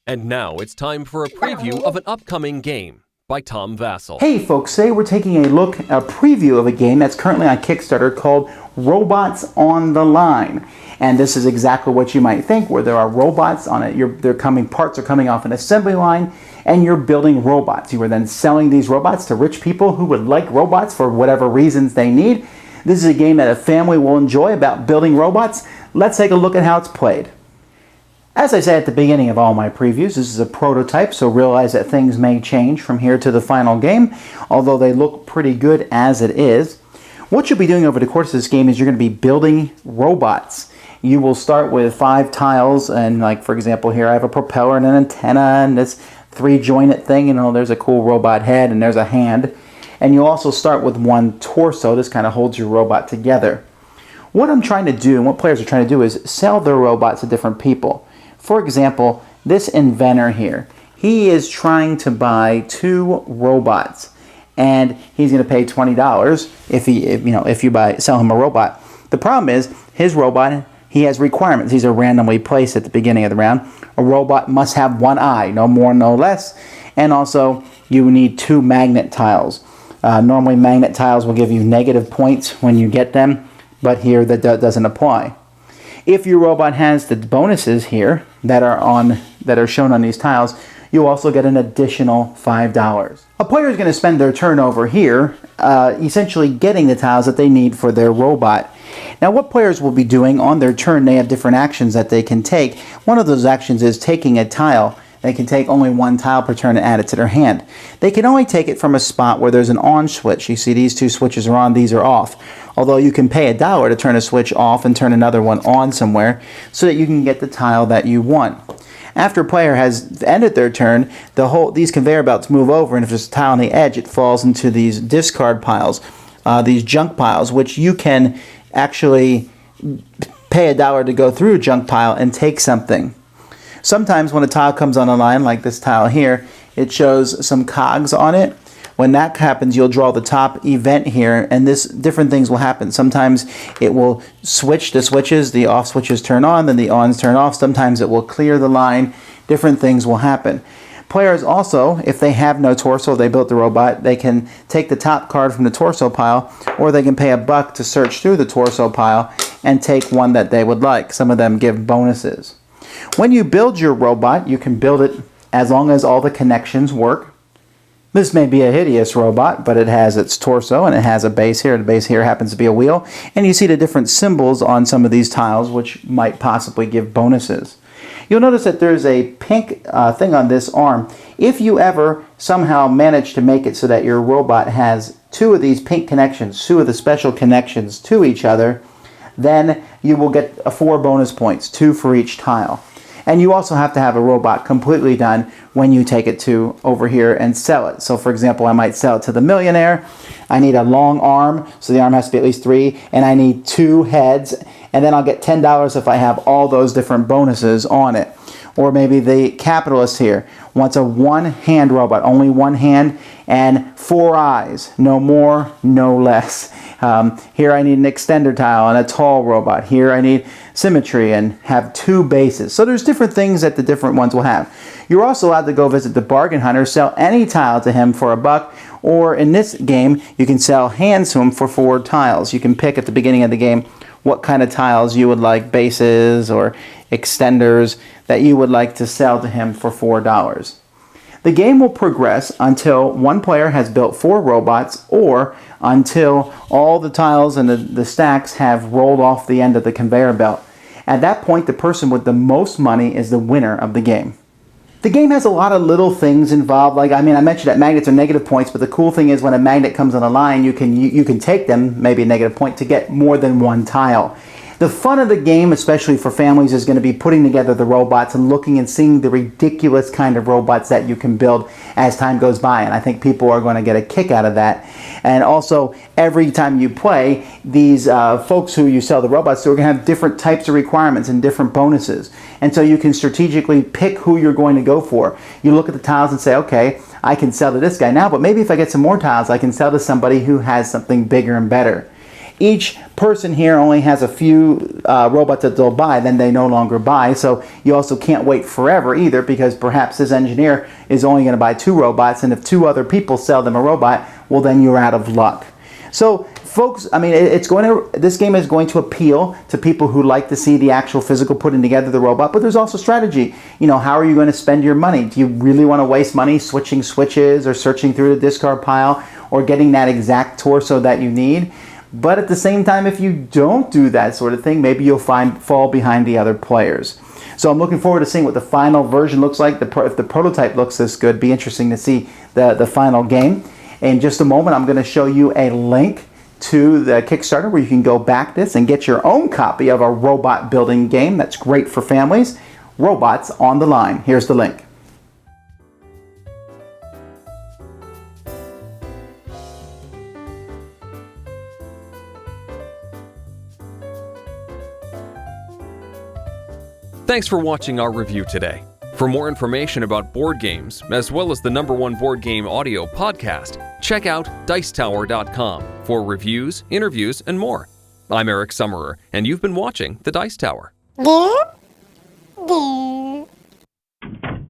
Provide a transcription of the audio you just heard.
And now it's time for a preview of an upcoming game by Tom Vasel. Hey folks, today we're taking a preview of a game that's currently on Kickstarter called Robots on the Line. And this is exactly what you might think, where there are robots on it. Parts are coming off an assembly line, and you're building robots. You are then selling these robots to rich people who would like robots for whatever reasons they need. This is a game that a family will enjoy about building robots. Let's take a look at how it's played. As I said at the beginning of all my previews, this is a prototype, so realize that things may change from here to the final game, although they look pretty good as it is. What you'll be doing over the course of this game is you're going to be building robots. You will start with 5 tiles, and like for example here I have a propeller and an antenna and this 3-jointed thing, there's a cool robot head and there's a hand. And you'll also start with 1 torso. This kind of holds your robot together. What I'm trying to do, and what players are trying to do, is sell their robots to different people. For example, this inventor here, he is trying to buy 2 robots, and he's going to pay $20 if you sell him a robot. The problem is his robot, he has requirements. These are randomly placed at the beginning of the round. A robot must have 1 eye, no more, no less, and also you need 2 magnet tiles. Normally magnet tiles will give you negative points when you get them, but here that doesn't apply. If your robot has the bonuses here that are shown on these tiles, you'll also get an additional $5. A player is going to spend their turn over here essentially getting the tiles that they need for their robot. Now what players will be doing on their turn, they have different actions that they can take. One of those actions is taking a tile. They can take only 1 tile per turn and add it to their hand. They can only take it from a spot where there's an on switch. You see these 2 switches are on, these are off. Although you can pay $1 to turn a switch off and turn another one on somewhere so that you can get the tile that you want. After a player has ended their turn, these conveyor belts move over, and if there's a tile on the edge, it falls into these discard piles, these junk piles, which you can actually pay $1 to go through a junk pile and take something. Sometimes when a tile comes on a line, like this tile here, it shows some cogs on it. When that happens, you'll draw the top event here, and different things will happen. Sometimes it will switch the switches, the off switches turn on, then the ons turn off. Sometimes it will clear the line. Different things will happen. Players also, if they have no torso, they built the robot, they can take the top card from the torso pile, or they can pay $1 to search through the torso pile and take one that they would like. Some of them give bonuses. When you build your robot, you can build it as long as all the connections work. This may be a hideous robot, but it has its torso and it has a base here. The base here happens to be a wheel. And you see the different symbols on some of these tiles, which might possibly give bonuses. You'll notice that there's a pink thing on this arm. If you ever somehow manage to make it so that your robot has 2 of these pink connections, 2 of the special connections to each other, then you will get 4 bonus points, 2 for each tile. And you also have to have a robot completely done when you take it to over here and sell it. So for example, I might sell it to the millionaire. I need a long arm, so the arm has to be at least 3, and I need 2 heads, and then I'll get $10 if I have all those different bonuses on it. Or maybe the capitalist here wants a 1-hand robot, only 1 hand and 4 eyes, no more, no less. Here I need an extender tile and a tall robot. Here I need symmetry and have 2 bases. So there's different things that the different ones will have. You're also allowed to go visit the bargain hunter, sell any tile to him for $1, or in this game you can sell hands to him for 4 tiles. You can pick at the beginning of the game what kind of tiles you would like, bases or extenders, that you would like to sell to him for $4. The game will progress until one player has built 4 robots, or until all the tiles and the stacks have rolled off the end of the conveyor belt. At that point, the person with the most money is the winner of the game. The game has a lot of little things involved. I mentioned that magnets are negative points, but the cool thing is when a magnet comes on a line, you can take them, maybe a negative point, to get more than 1 tile. The fun of the game, especially for families, is going to be putting together the robots and looking and seeing the ridiculous kind of robots that you can build as time goes by. And I think people are going to get a kick out of that. And also, every time you play, these folks who you sell the robots to are going to have different types of requirements and different bonuses. And so you can strategically pick who you're going to go for. You look at the tiles and say, okay, I can sell to this guy now, but maybe if I get some more tiles, I can sell to somebody who has something bigger and better. Each person here only has a few robots that they'll buy, then they no longer buy. So you also can't wait forever either, because perhaps this engineer is only going to buy 2 robots, and if 2 other people sell them a robot, well, then you're out of luck. So folks, I mean, this game is going to appeal to people who like to see the actual physical putting together the robot, but there's also strategy. You know, how are you going to spend your money? Do you really want to waste money switching switches or searching through the discard pile or getting that exact torso that you need? But at the same time, if you don't do that sort of thing, maybe you'll fall behind the other players. So I'm looking forward to seeing what the final version looks like. If the prototype looks this good, be interesting to see the final game. In just a moment, I'm going to show you a link to the Kickstarter where you can go back this and get your own copy of a robot building game that's great for families. Robots on the Line. Here's the link. Thanks for watching our review today. For more information about board games, as well as the #1 board game audio podcast, check out Dicetower.com for reviews, interviews, and more. I'm Eric Summerer, and you've been watching The Dice Tower.